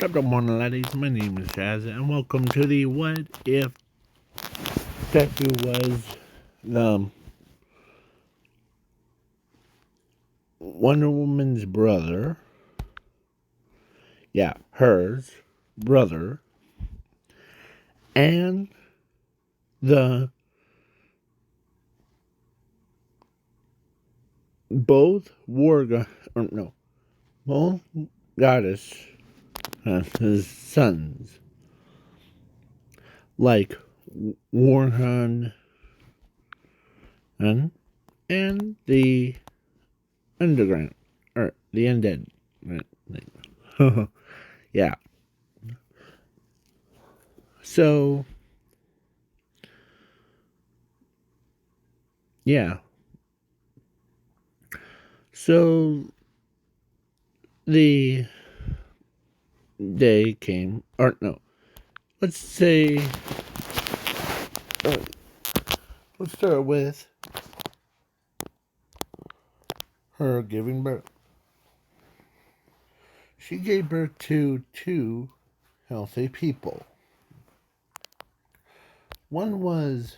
Good morning, ladies. My name is Jazz, and welcome to the What If Deku was the Wonder Woman's brother. Yeah, hers brother, and the both both goddess his sons, like Warhun and the underground or the undead. Yeah. So yeah. So the day came, or no, let's say, uh, let's start with her giving birth. She gave birth to two healthy people. One was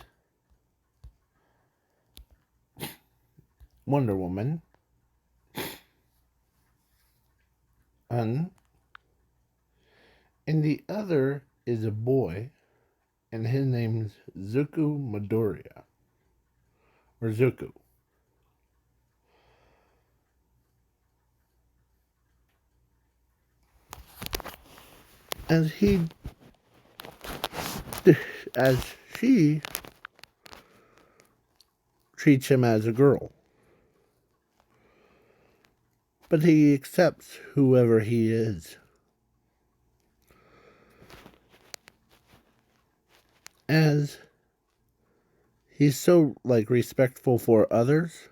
Wonder Woman, and the other is a boy, and his name's Zuko Midoriya, or Zuko. As he, as she treats him as a girl, but he accepts whoever he is. As he's so respectful for others,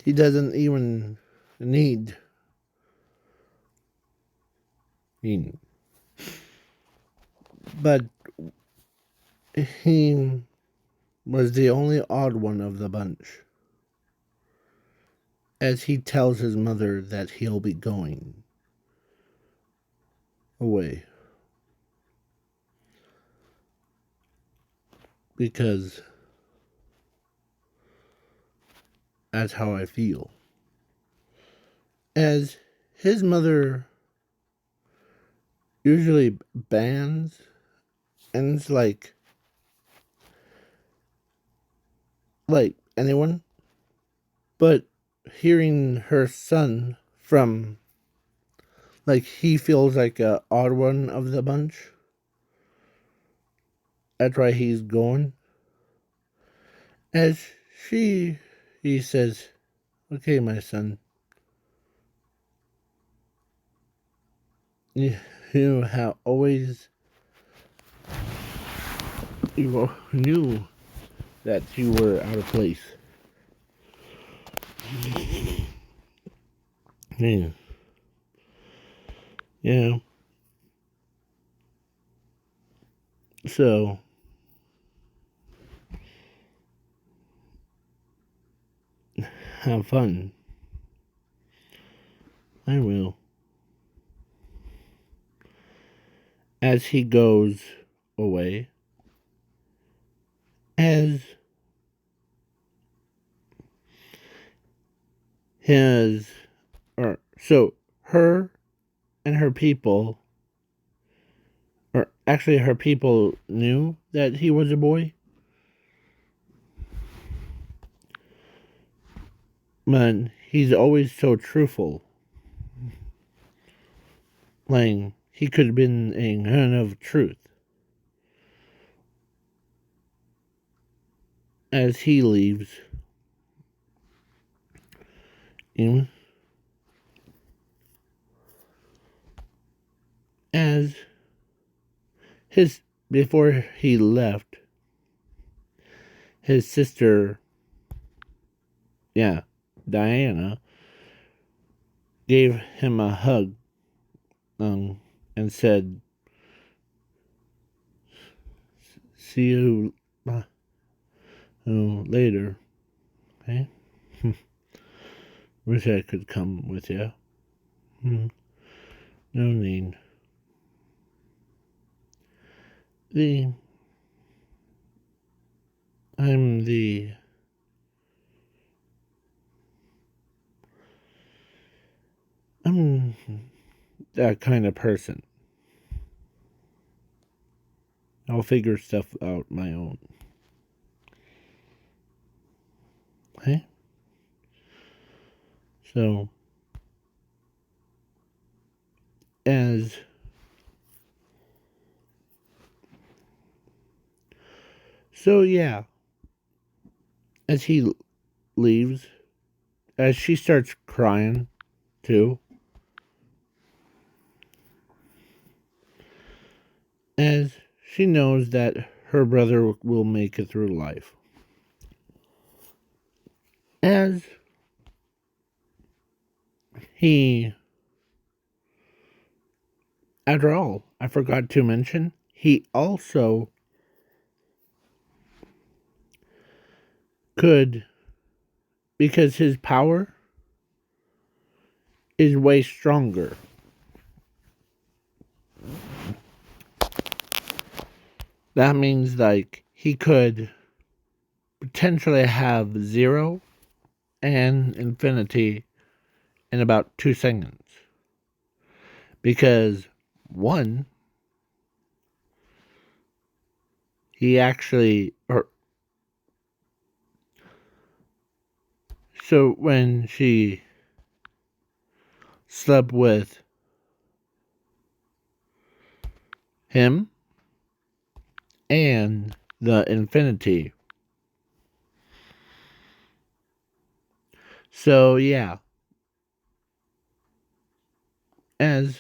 he doesn't even need mean. But he was the only odd one of the bunch, as he tells his mother that he'll be going away because that's how I feel. As his mother usually bans and it's like anyone, but hearing her son from he feels like a odd one of the bunch. That's why he's going. As he says, "Okay, my son, you have always you knew that you were out of place." Yeah, yeah. So have fun. I will. As he goes away, as his or so her and her people, or actually her people knew that he was a boy, but he's always so truthful. Like he could have been a kind of truth. As he leaves, you as his before he left, his sister, yeah, Diana, gave him a hug, and said, "See you later." Okay, wish I could come with you. No need. The I'm the I'm that kind of person. I'll figure stuff out my own. Okay? So as yeah, as he leaves, as she starts crying too, as she knows that her brother will make it through life. As he, after all, I forgot to mention, he also could, because his power is way stronger. That means, like, he could potentially have zero and infinity in about 2 seconds. Because, one, he actually, or so when she slept with him and the infinity. So, yeah, as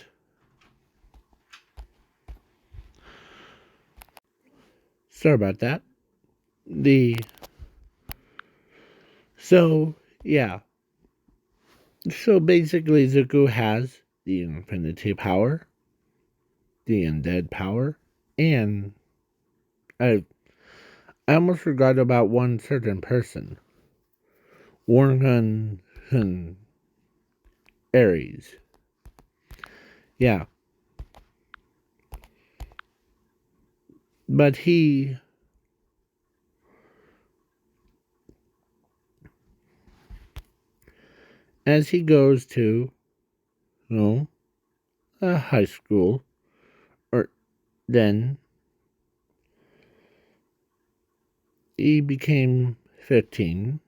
sorry about that. The so yeah. So basically Zuko has the infinity power, the undead power, and I almost forgot about one certain person. Warren Aries. Yeah. But as he goes to, you know, a high school, or then he became 15,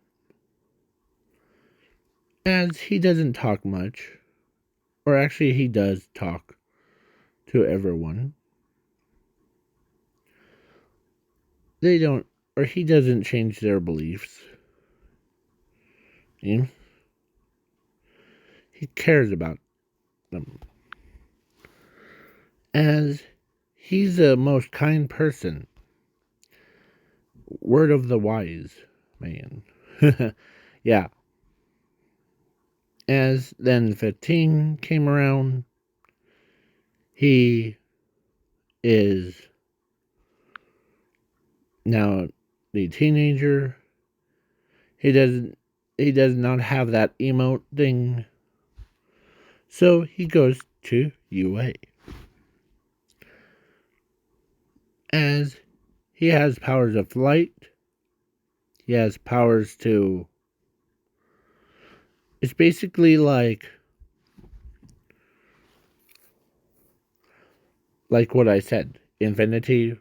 as he doesn't talk much, or actually he does talk to everyone. They don't, or he doesn't change their beliefs. You know? He cares about them. As he's the most kind person. Word of the wise man. Yeah. As then 15 came around, he is now the teenager. He does not have that emote thing. So he goes to UA. As he has powers of flight. He has powers to, it's basically like what I said. Infinity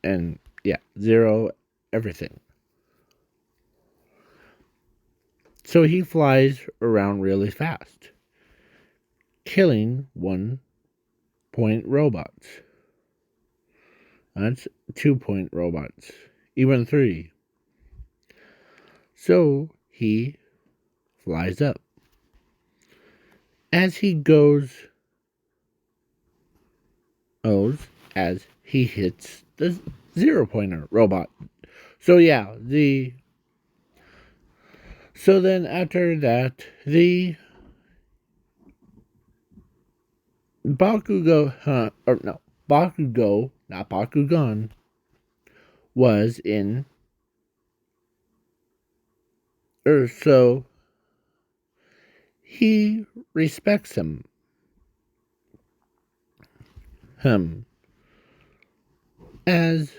and yeah, zero, everything. So he flies around really fast, killing 1-point robots. That's 2-point robots, even 3. So he flies up. As he goes, as he hits the 0-pointer robot. So yeah, so then after that, the Bakugo, not Bakugan, was in Earth, so he respects him. him as,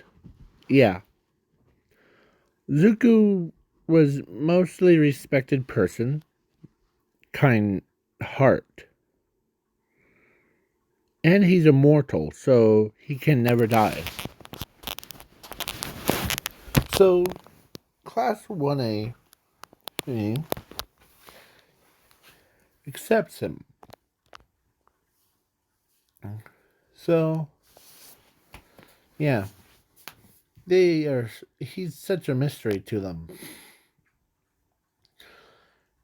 yeah, Zuko was mostly respected person, kind heart, and he's immortal, so he can never die. So, Class 1A accepts him. So, yeah, he's such a mystery to them.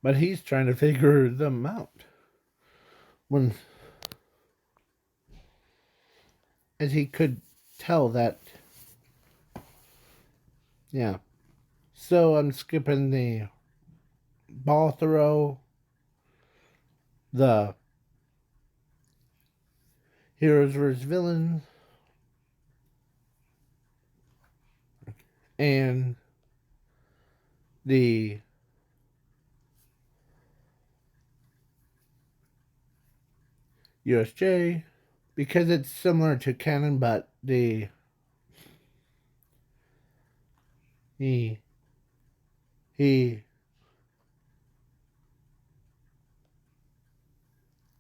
But he's trying to figure them out. When, as he could tell that, yeah. So I'm skipping the ball throw, the heroes versus villains, and the USJ, because it's similar to canon, but he he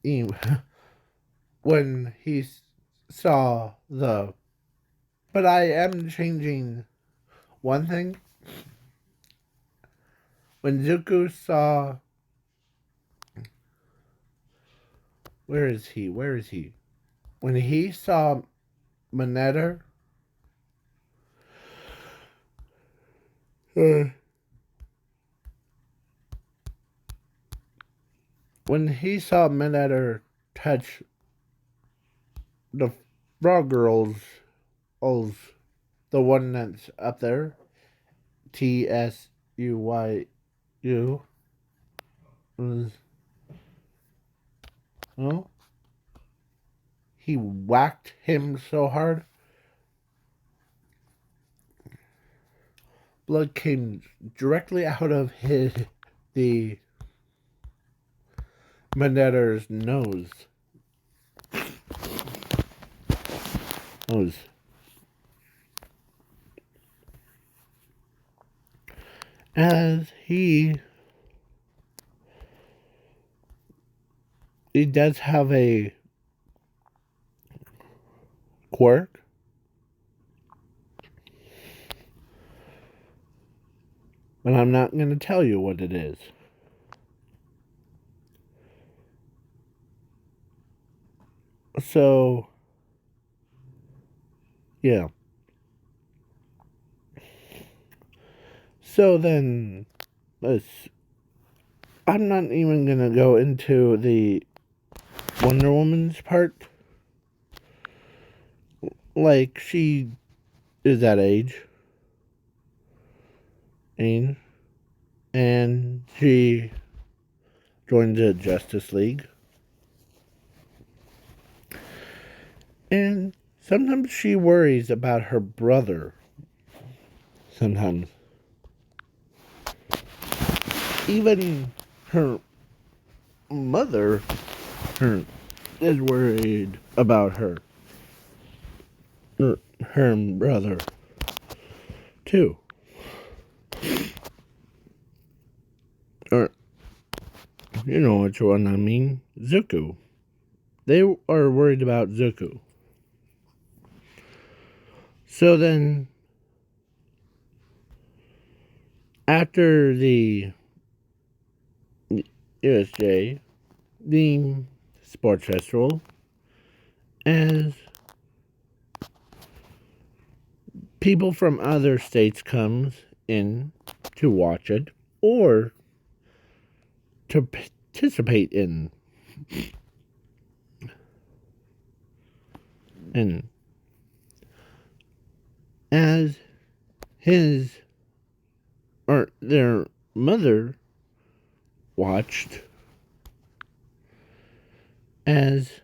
he when he saw the. But I am changing one thing. When Zuko saw, where is he? Where is he? When he saw Manetter, uh, when he saw Manetter touch the frog the one that's up there, TSUYU, no, he whacked him so hard, blood came directly out of the Manetter's nose. As he does have a quirk, but I'm not going to tell you what it is. So, yeah. So then, I'm not even going to go into the Wonder Woman's part. Like, she is that age. And she joined the Justice League. And sometimes she worries about her brother. Sometimes. Even her mother is worried about her. Her brother, too. Or, you know which one I mean. Zuko. They are worried about Zuko. So then, after the USJ, the sports festival, as people from other states comes in to watch it or to participate in. And as their mother watched as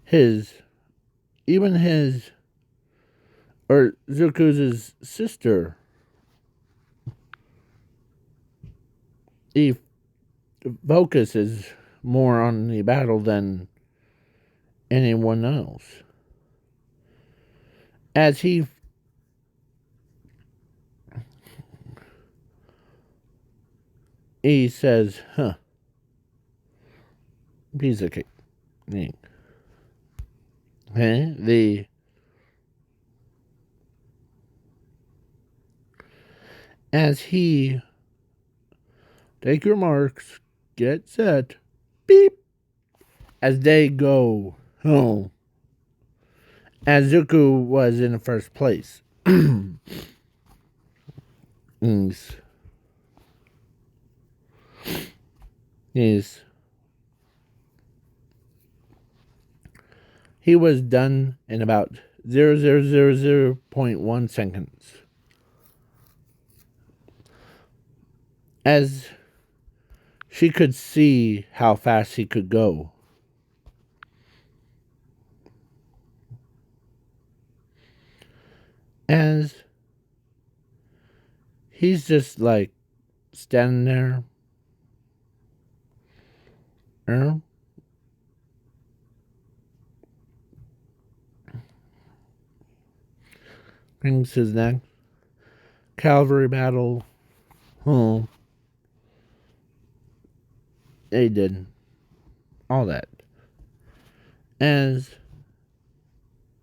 his Zuko's sister he focuses more on the battle than anyone else. As he says, huh, piece of cake. The as he take your marks, get set, beep, as they go home. As Zuko was in the first place. He's he was done in about 0.1 seconds. As she could see how fast he could go. As he's just like standing there. Brings his neck. Cavalry battle. They did all that.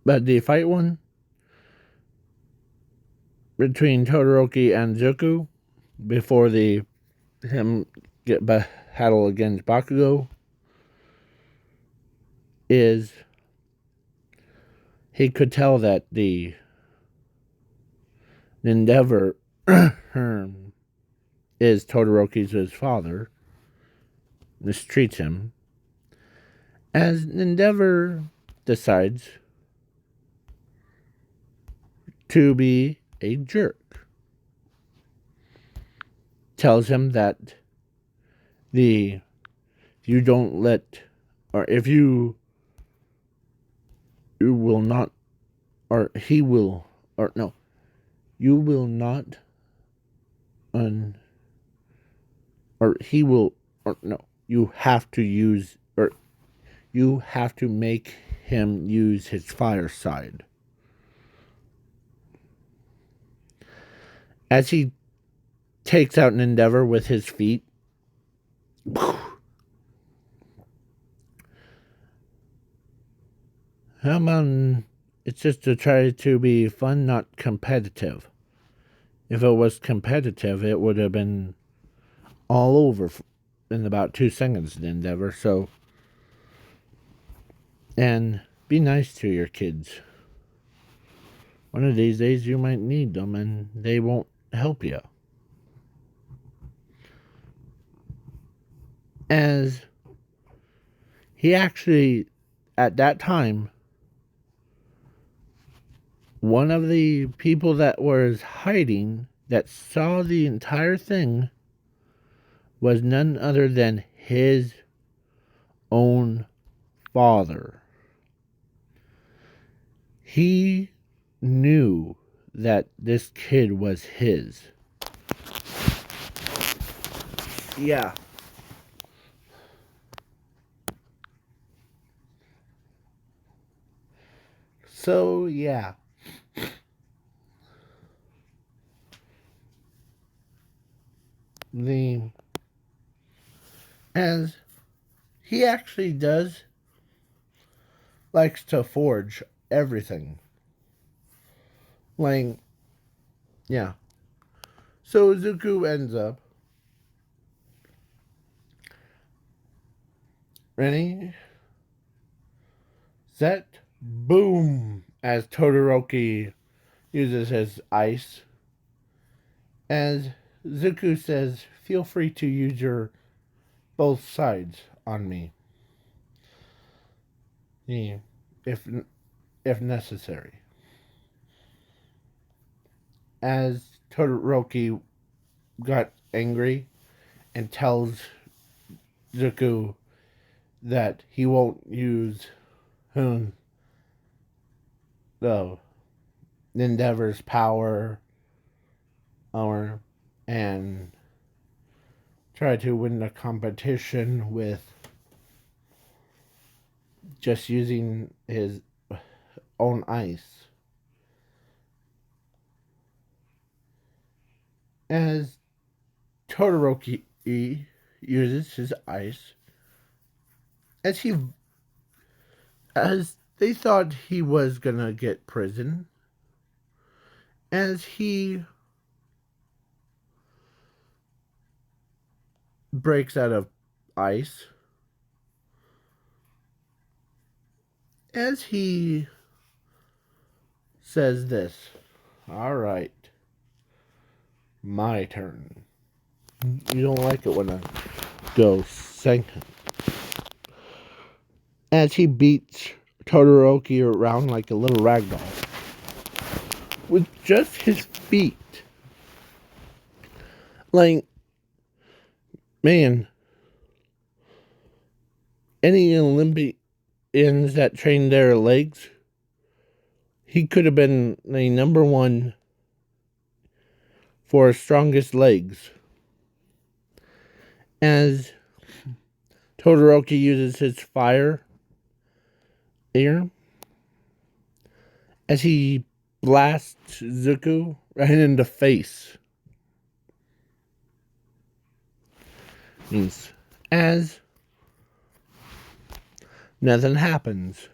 But the fight one between Todoroki and Zuko before him get battle against Bakugo is he could tell that the Endeavor is Todoroki's father, mistreats him, as Endeavor decides to be a jerk. Tells him that you don't let, or if you will not, or he will, or no, you will not, or he will, or no, you have to use, or you have to make him use his fire side. As he takes out an Endeavor with his feet, it's just to try to be fun, not competitive. If it was competitive, it would have been all over in about 2 seconds, the Endeavor. So, and be nice to your kids. One of these days you might need them and they won't help you. As he actually, at that time, one of the people that was hiding, that saw the entire thing, was none other than his own father. He knew that this kid was his. Yeah. So, yeah. As he actually likes to forge everything. Like, yeah. So Zuko ends up. Ready? Set. Boom. As Todoroki uses his ice. As Zuko says, feel free to use your both sides on me. Yeah, if necessary. As Todoroki got angry and tells Zuko that he won't use the Endeavor's power and try to win the competition with just using his own ice. As Todoroki uses his ice, as he as they thought he was gonna get prison, as he breaks out of ice, as he says this, "All right, my turn." You don't like it when I go second. As he beats Todoroki around like a little ragdoll with just his feet. Like, man, any Olympians that train their legs, he could have been the number one for strongest legs. As Todoroki uses his fire air, as he blasts Zuko right in the face. As nothing happens.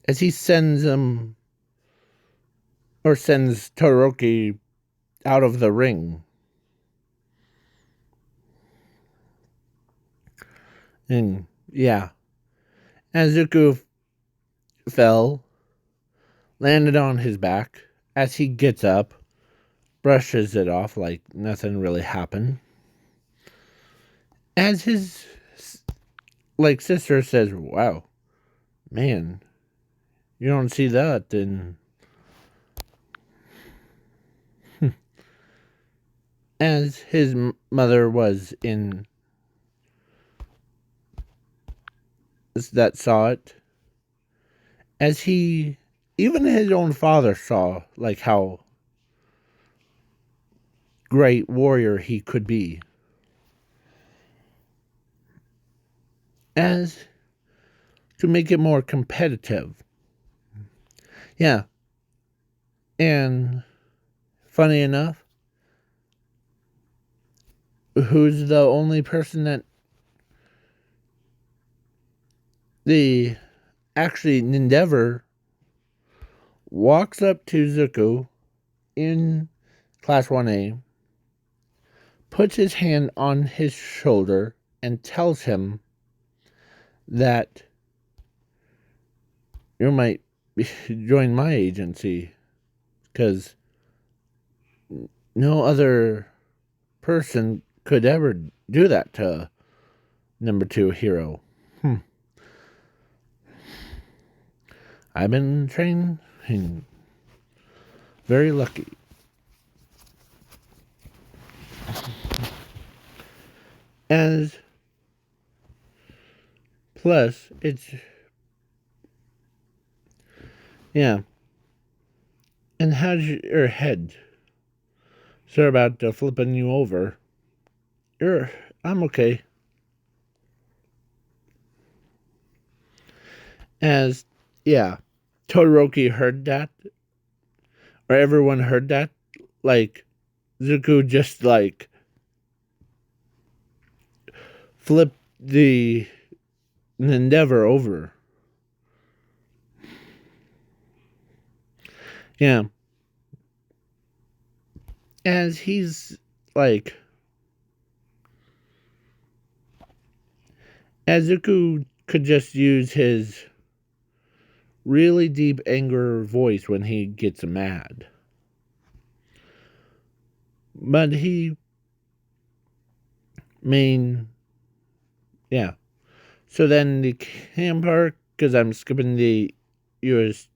As he sends Todoroki out of the ring. And yeah, as Zuko fell, landed on his back, as he gets up, brushes it off like nothing really happened. As his sister says, "Wow, man, you don't see that," and as his mother was in that saw it, as even his own father saw like how great warrior he could be. As to make it more competitive. Yeah. And funny enough, who's the only person that the actually Endeavor walks up to Zuko in Class 1A, puts his hand on his shoulder, and tells him that you might join my agency, because no other person could ever do that to number 2 hero. I've been trained and very lucky. As plus, it's yeah. And how's your head? Sorry about flipping you over. I'm okay. As yeah, Todoroki heard that, or everyone heard that, like Zuko just like flipped the Endeavor over. Yeah. As he's like, as Zuko could just use his really deep anger voice when he gets mad. But yeah. So then the camp park, because I'm skipping the the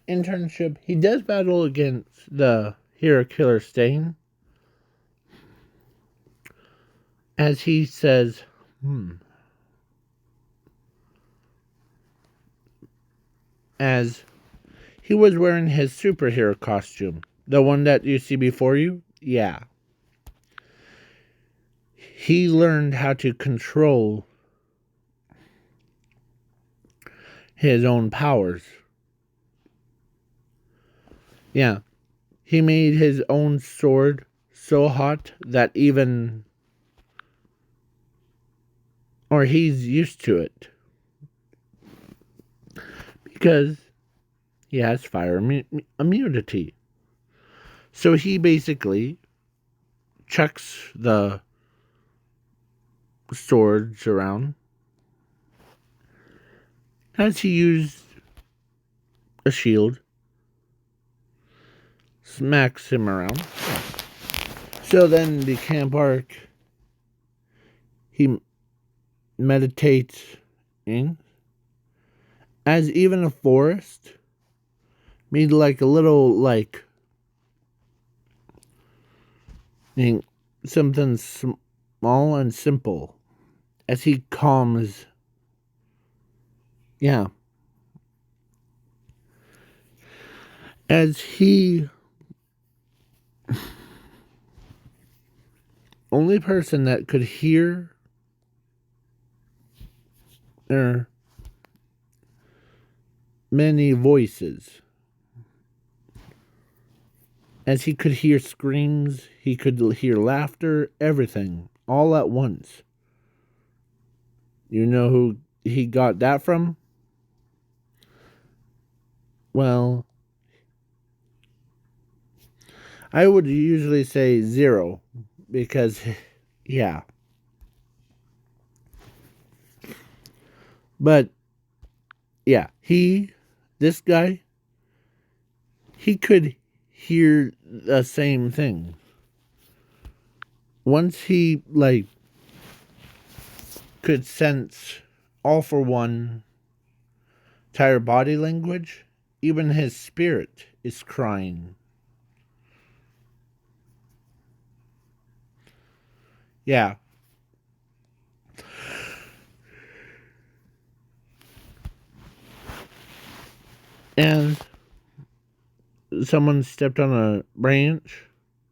internship, he does battle against the hero killer Stain. As he says, as he was wearing his superhero costume, the one that you see before you, yeah, he learned how to control his own powers. Yeah, he made his own sword so hot that even, or he's used to it because he has fire immunity. So he basically chucks the swords around. As he used a shield, smacks him around. So then the camp arc, he meditates in, as even a forest made like a little like something small and simple as he calms. Yeah, as he only person that could hear their many voices, as he could hear screams, he could hear laughter, everything all at once. You know who he got that from? Well, I would usually say Zero because, yeah. But, yeah, this guy, he could hear the same thing. Once he, like, could sense all for one entire body language, even his spirit is crying. Yeah. And someone stepped on a branch,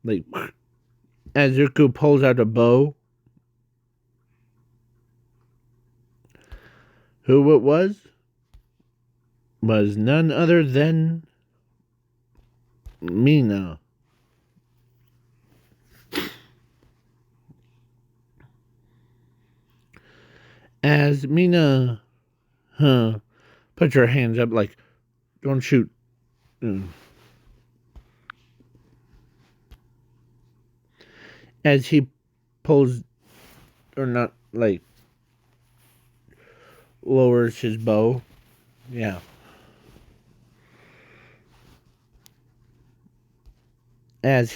like, as Zuko pulls out a bow. Who it was none other than Mina. As Mina, put your hands up, like, don't shoot. As he pulls, or not, like, lowers his bow. Yeah. As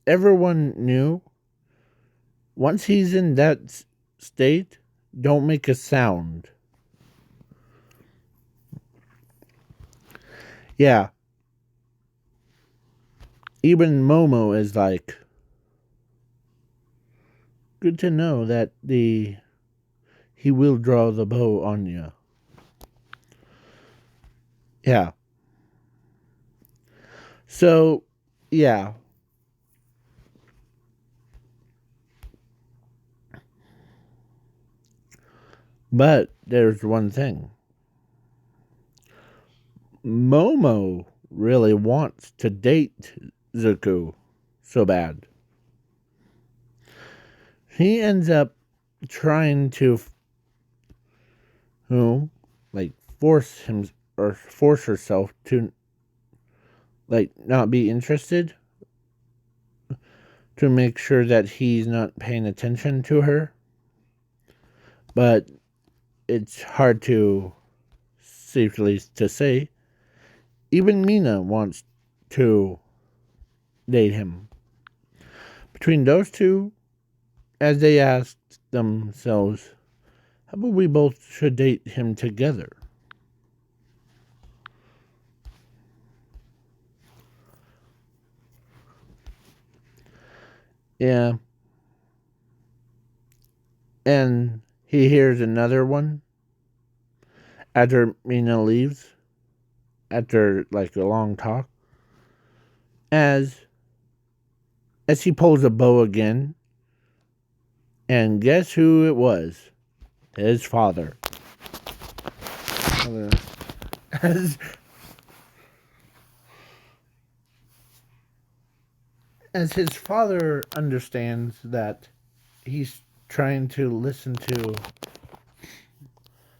everyone knew, once he's in that state, don't make a sound. Yeah. Even Momo is like, good to know that he will draw the bow on you. Yeah. So, yeah. But there's one thing. Momo really wants to date Zuko so bad. He ends up trying to, like, force herself to, like, not be interested, to make sure that he's not paying attention to her. But it's hard to safely to say. Even Mina wants to date him. Between those two, as they asked themselves, how about we both should date him together? Yeah. And he hears another one after Mina leaves. after like a long talk, as he pulls a bow again, and guess who it was? His father. As his father understands that he's trying to listen to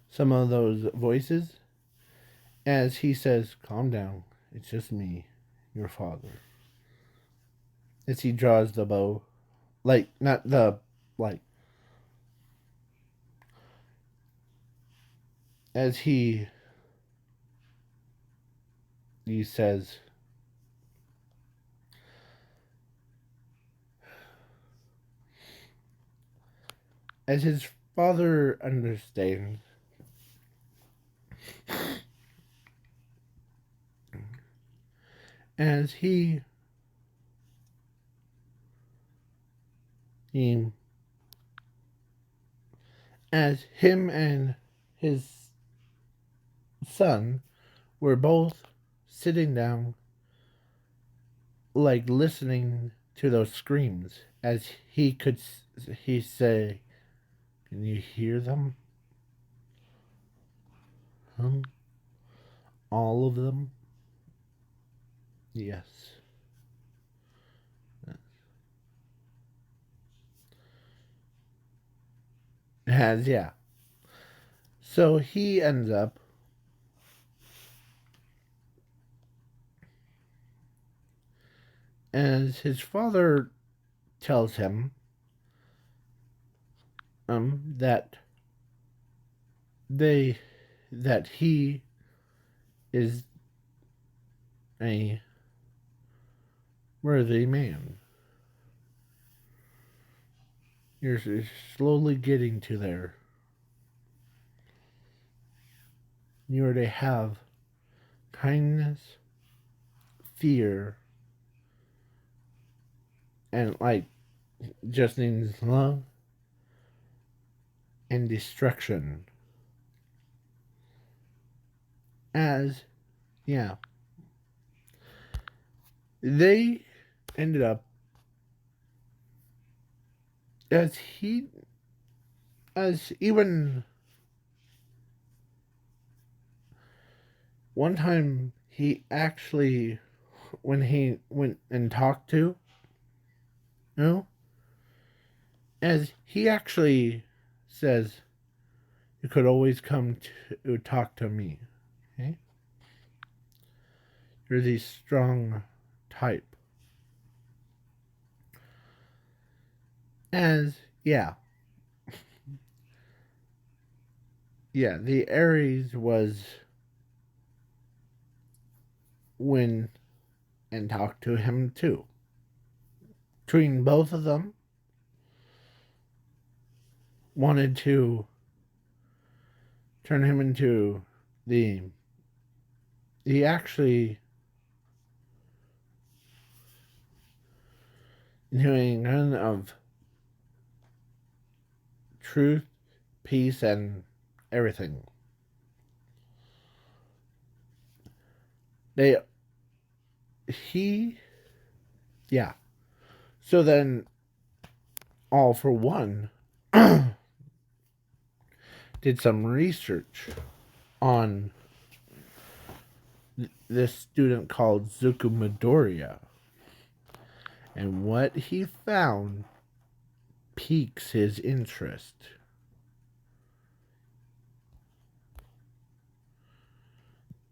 some of those voices, as he says, "Calm down. It's just me, your father." As he draws the bow, like not the like, as he says, as his father understands, as he as him and his son were both sitting down, like listening to those screams, as he say, "Can you hear them? Huh? All of them?" Yes. As yeah. So he ends up, as his father tells him that they that he is a worthy man. You're slowly getting to there. You are to have kindness, fear, and like just needs love and destruction. As yeah, they ended up, as he as even one time he actually, when he went and talked to, you know, as he actually says, "You could always come to talk to me. Okay, you're the strong type." As yeah, yeah, the Aries was when and talked to him too. Between both of them, wanted to turn him into the. He actually doing none of truth, peace, and everything. They he yeah. So then, all for one, did some research on this student called Zuku Midoriya, and what he found piques his interest.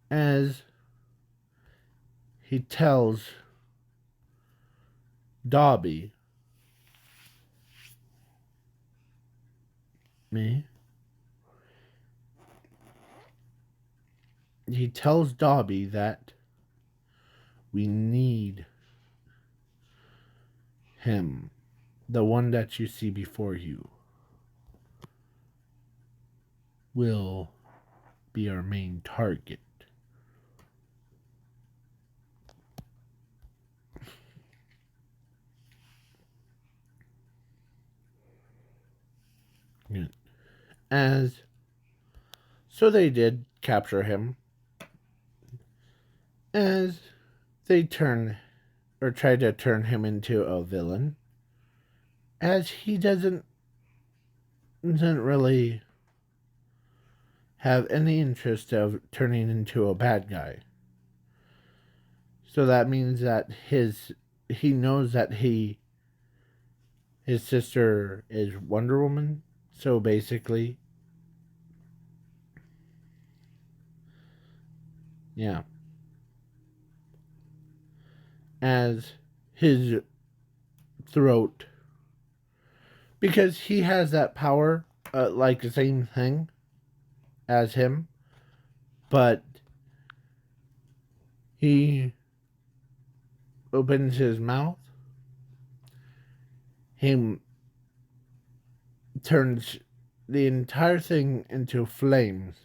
As he tells Dobby, me, he tells Dobby that we need him, the one that you see before you, will be our main target. As so they did capture him, as they try to turn him into a villain, as he doesn't really have any interest of turning into a bad guy. So that means that he knows that his sister is Wonder Woman. So basically, yeah, as his throat, because he has that power, like the same thing as him, but he opens his mouth, he turns the entire thing into flames,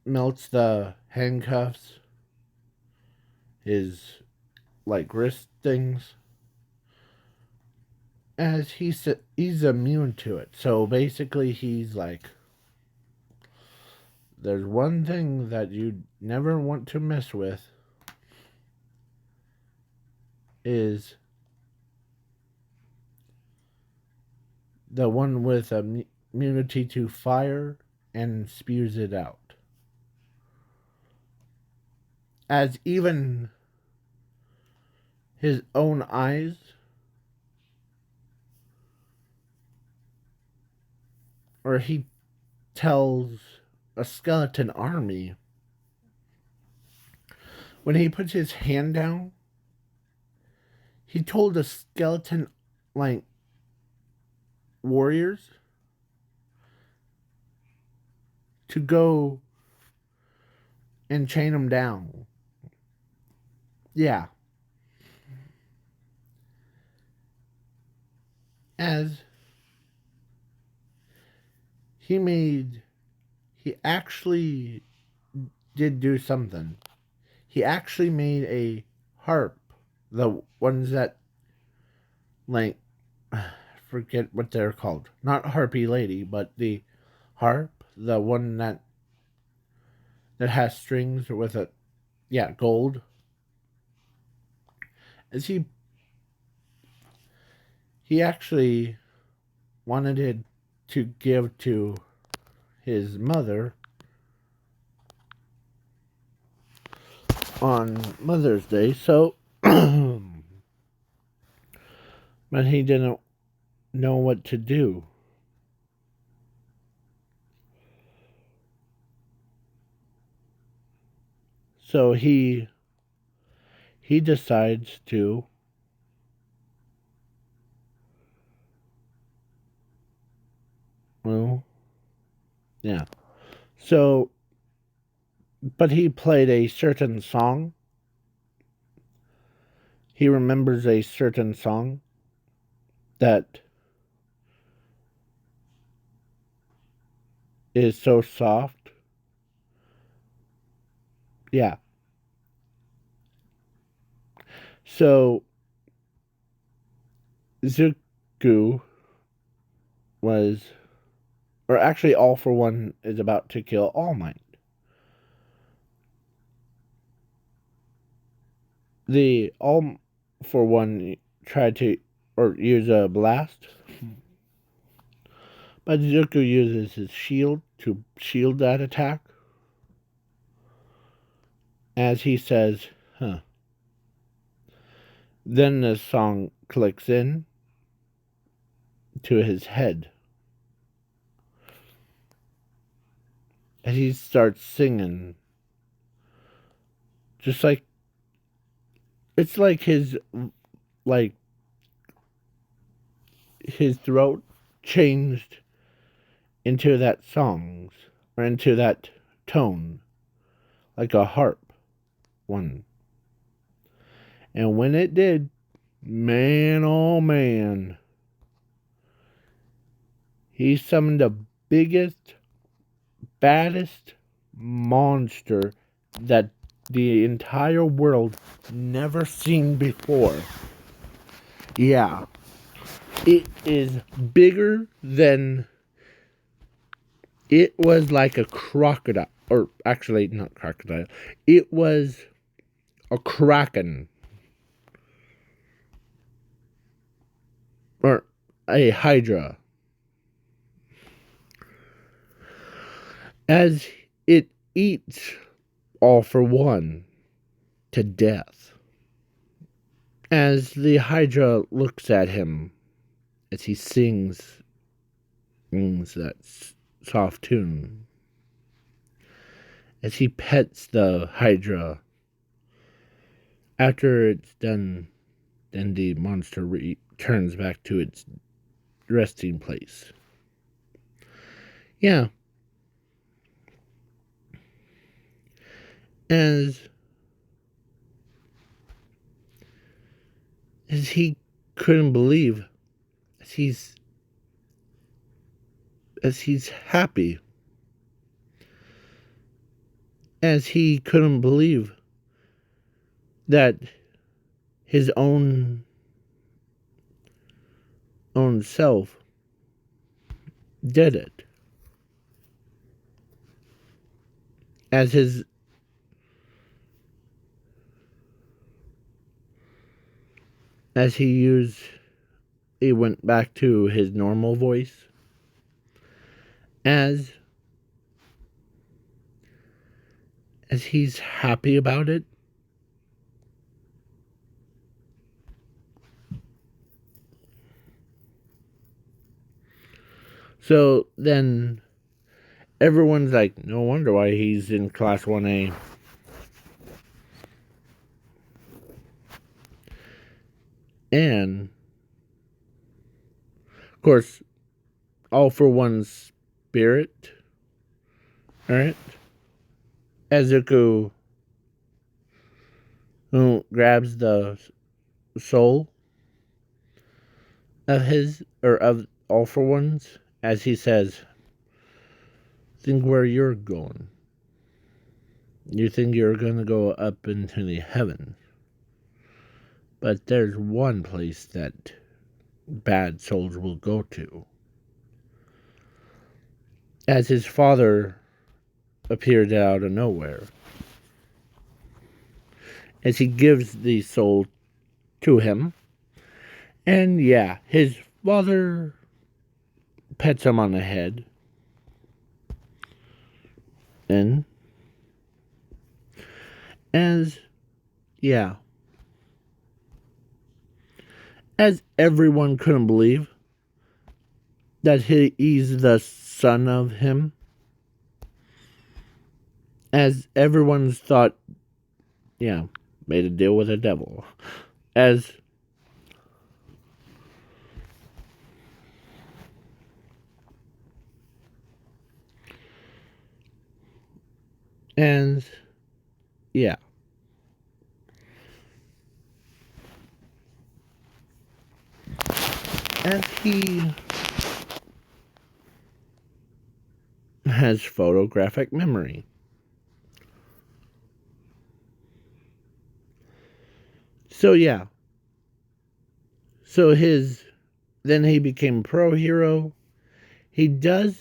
melts the handcuffs, his like wrist things, as he's immune to it. So basically, he's like, there's one thing that you never want to mess with is the one with immunity to fire and spews it out. As even his own eyes or he tells a skeleton army when he puts his hand down, he told the skeleton like warriors to go and chain him down. Yeah. As he actually did do something. He actually made a harp. The ones that, like, forget what they're called. Not Harpy Lady, but the harp. The one that has strings with it. Yeah, gold. As he actually wanted it to give to his mother on Mother's Day, so but he didn't know what to do. So he decides to yeah. So but he played a certain song. He remembers a certain song that is so soft. Yeah. So Zuko was, or actually All for One is about to kill All Might. The All for One tried to or use a blast, but Zuko uses his shield to shield that attack. As he says, huh. Then the song clicks in to his head. And he starts singing. Just like, it's like his throat changed into that songs, or into that tone, like a harp one. And when it did, man oh man, he summoned the biggest, baddest monster that the entire world never seen before. Yeah. It is bigger than, it was like a crocodile. or actually not crocodile, it was a kraken, or a hydra, as it eats All for One to death. As the hydra looks at him as he sings that soft tune, as he pets the hydra, after it's done, then the monster returns back to its resting place. Yeah. As he couldn't believe, as he's happy, as he couldn't believe that his own self did it. As he went back to his normal voice, as he's happy about it. So then everyone's like, no wonder why he's in Class 1A. And, of course, All for One's spirit, alright? Ezuku, who grabs the soul of All for One's, as he says, think where you're going. You think you're gonna go up into the heavens. But there's one place that bad souls will go to. As his father appeared out of nowhere, as he gives the soul to him, and yeah, his father pets him on the head, and as everyone couldn't believe that he's the son of him, as everyone's thought, made a deal with the devil, as and yeah. As he has photographic memory. So yeah. So then he became pro hero. He does,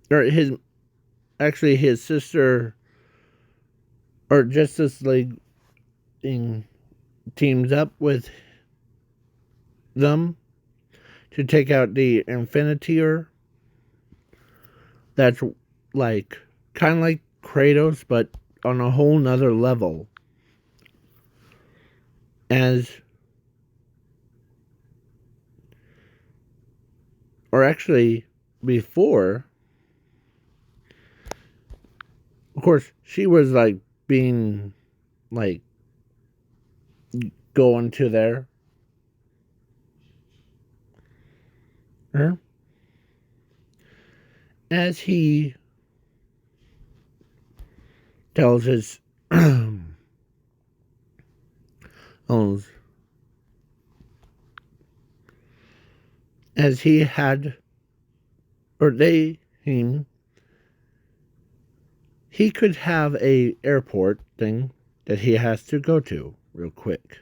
or his sister, or Justice League teams up with them to take out the Infiniteer. That's like kind of like Kratos, but on a whole nother level. Or actually, before, of course, she was like being like going to there. Her. As he tells his owns, as he had, or they, he could have a airport thing that he has to go to real quick.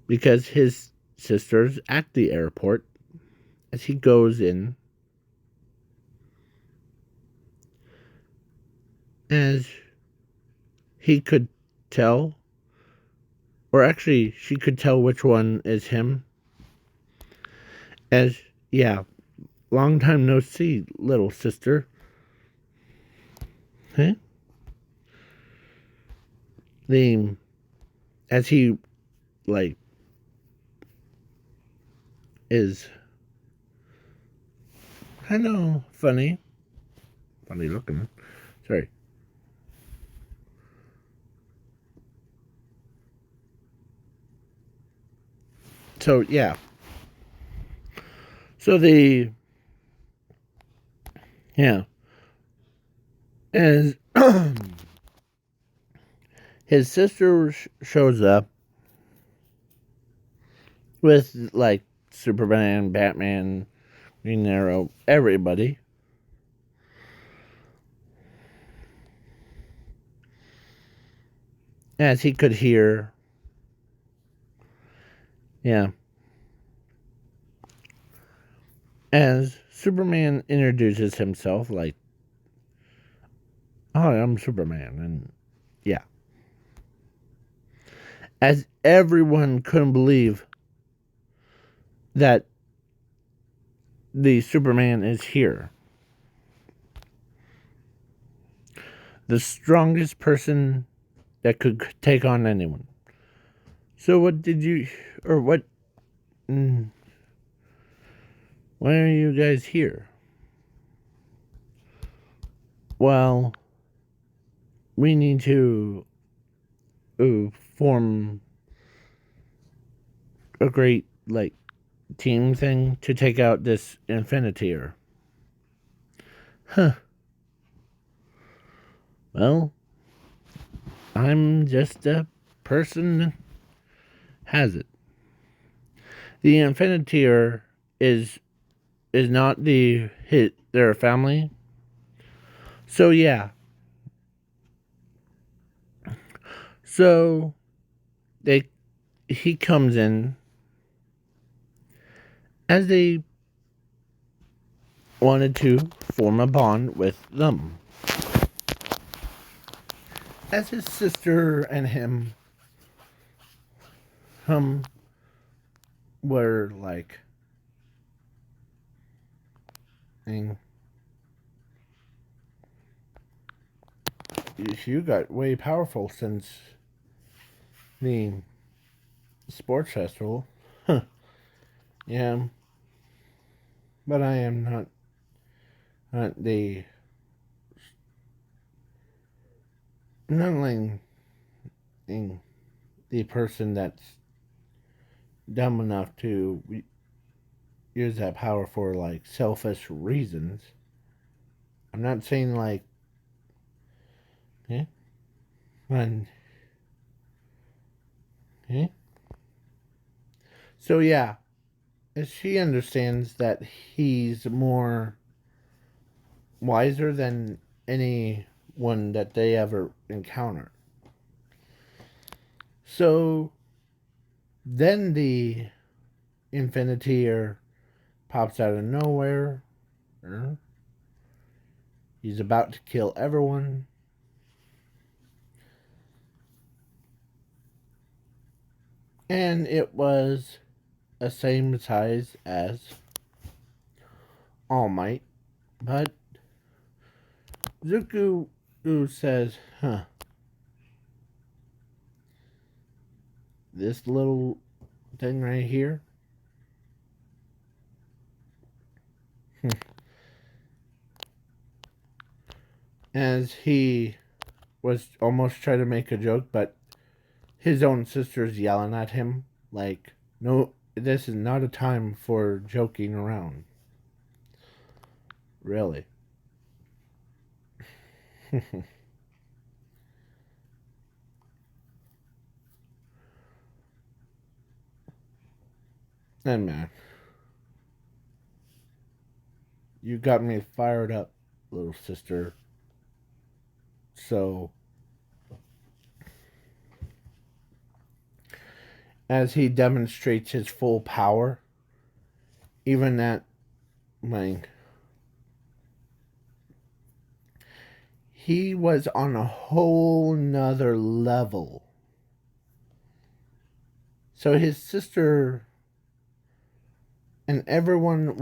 because his sister's at the airport. As he goes in, as he could tell, or actually, she could tell which one is him. As, yeah, long time no see, little sister. Huh? The, as he, like, is kind of funny. Funny looking. Sorry. So, yeah. So yeah. As his sister shows up with, like, Superman, Batman, Green Arrow, everybody. As he could hear, yeah. As Superman introduces himself, like, "Hi, I'm Superman," and yeah. As everyone couldn't believe that the Superman is here. The strongest person that could take on anyone. So what did you, or what, why are you guys here? Well, we need to form a great, like, team thing to take out this Infiniteer. Huh. Well, I'm just a person that has it. The Infiniteer is not their family. So yeah. So he comes in as they wanted to form a bond with them. As his sister and him were like, you got way powerful since the sports festival. Huh. Yeah, but I am not like the person that's dumb enough to use that power for, like, selfish reasons. I'm not saying, like, yeah, and yeah. So yeah, she understands that he's more wiser than anyone that they ever encounter. So then the Infiniteer pops out of nowhere. He's about to kill everyone. And it was the same size as All Might. But Zuko says, this little thing right here. As he was almost trying to make a joke, but his own sister's yelling at him, like, no, this is not a time for joking around. Really. And man, you got me fired up, little sister. So as he demonstrates his full power. Even at, like, he was on a whole nother level. So his sister and everyone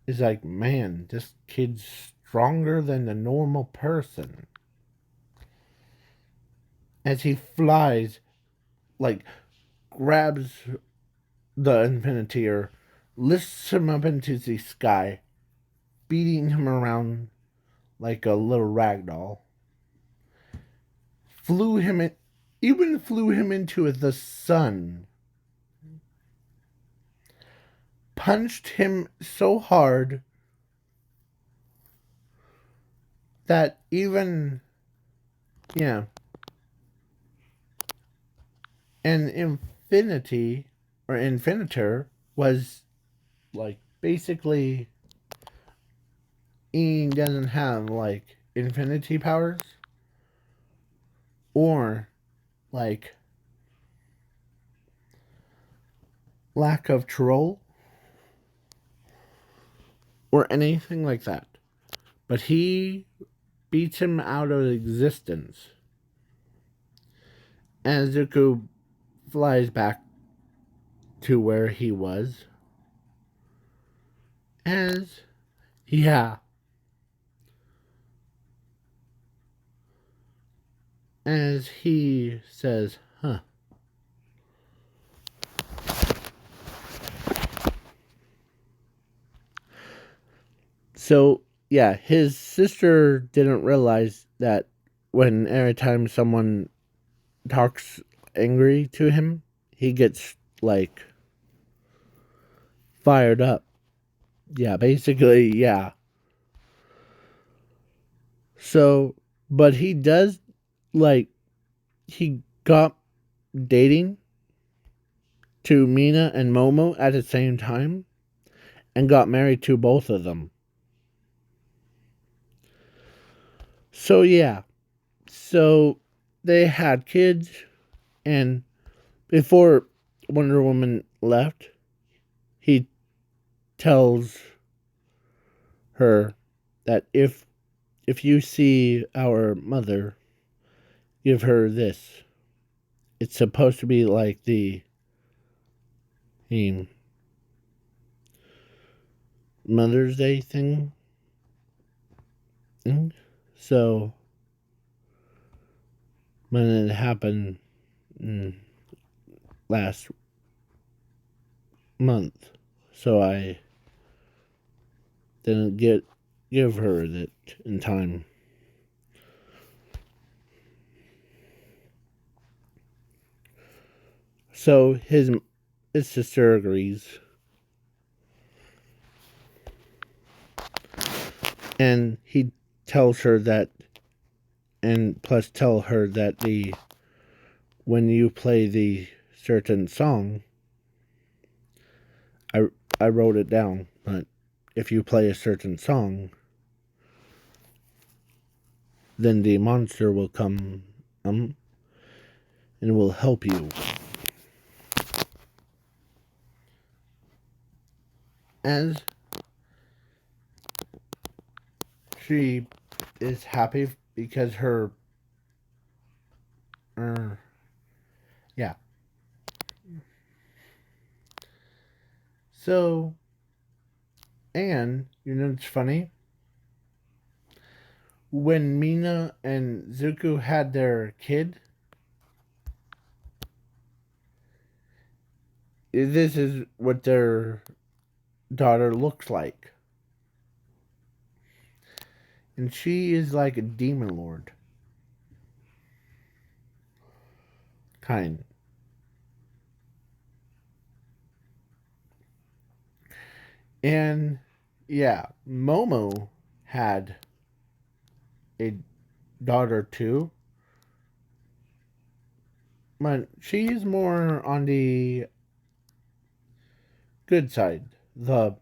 is like, man, this kid's stronger than the normal person. As he flies, like, grabs the Infiniteer, lifts him up into the sky, beating him around like a little rag doll. Even flew him into the sun. Punched him so hard that even, yeah, an infinity or infinitor was like basically, he doesn't have like infinity powers or like lack of troll or anything like that. But he beats him out of existence. And Zuko flies back to where he was. As, yeah, as he says, huh. So, yeah, his sister didn't realize that when every time someone talks angry to him, he gets like fired up. Yeah, basically, yeah. So, but he does, like, he got dating to Mina and Momo at the same time and got married to both of them. So, yeah. So, they had kids, and before Wonder Woman left, he tells her that if you see our mother, give her this. It's supposed to be like the Mother's Day thing. So when it happened last month, so I didn't give her that in time. So his sister agrees, and he tells her that, and plus tell her that when you play the certain song, I wrote it down, but if you play a certain song, then the monster will come and will help you. As she is happy because yeah. So, and you know it's funny, when Mina and Zuko had their kid, this is what their daughter looks like. And she is like a demon lord. Kind. And yeah, Momo had a daughter too. But she's more on the good side. The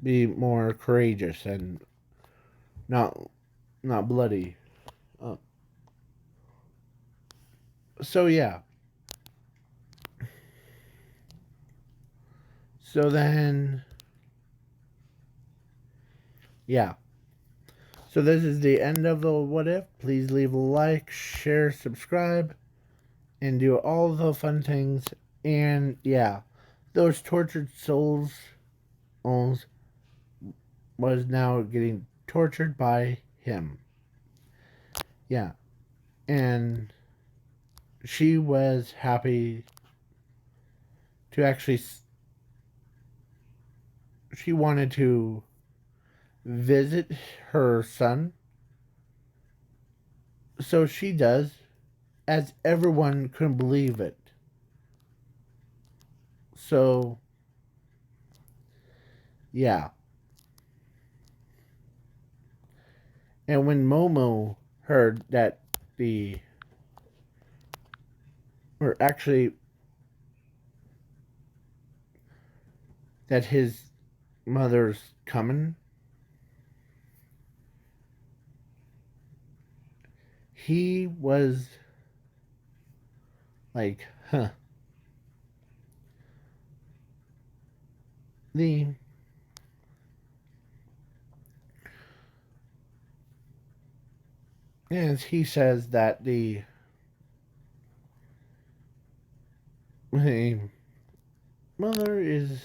be more courageous and not bloody. Uh, So yeah. So then, yeah. So this is the end of the what if. Please leave a like, share, subscribe, and do all the fun things. And yeah, those tortured souls was now getting tortured by him. Yeah, and she was happy to actually. She wanted to visit her son, so she does, as everyone couldn't believe it. So yeah, and when Momo heard that the or actually that his mother's coming, he was like, huh. The As he says that the mother is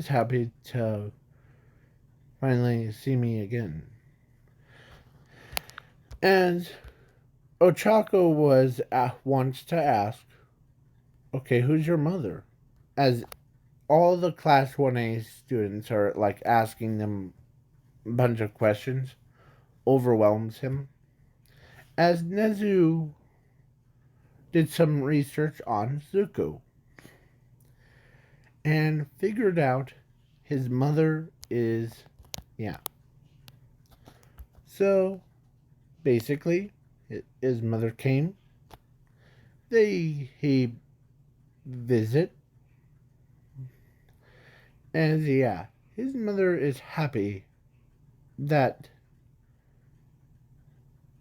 happy to finally see me again. And Ochako wants to ask, okay, who's your mother? As all the class 1A students are like asking them a bunch of questions, overwhelms him. As Nezu did some research on Zuko and figured out his mother is, yeah. So basically, his mother came. He visit, and yeah, his mother is happy that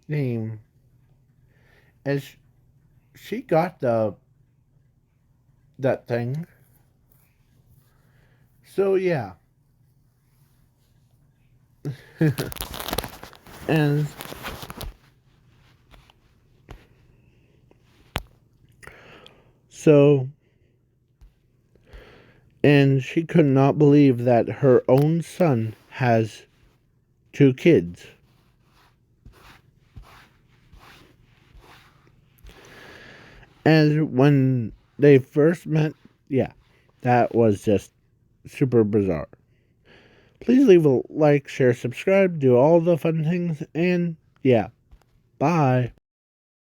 name as she got that thing. So yeah, and so and she could not believe that her own son has two kids. And when they first met, yeah, that was just super bizarre. Please leave a like, share, subscribe, do all the fun things, and yeah, bye.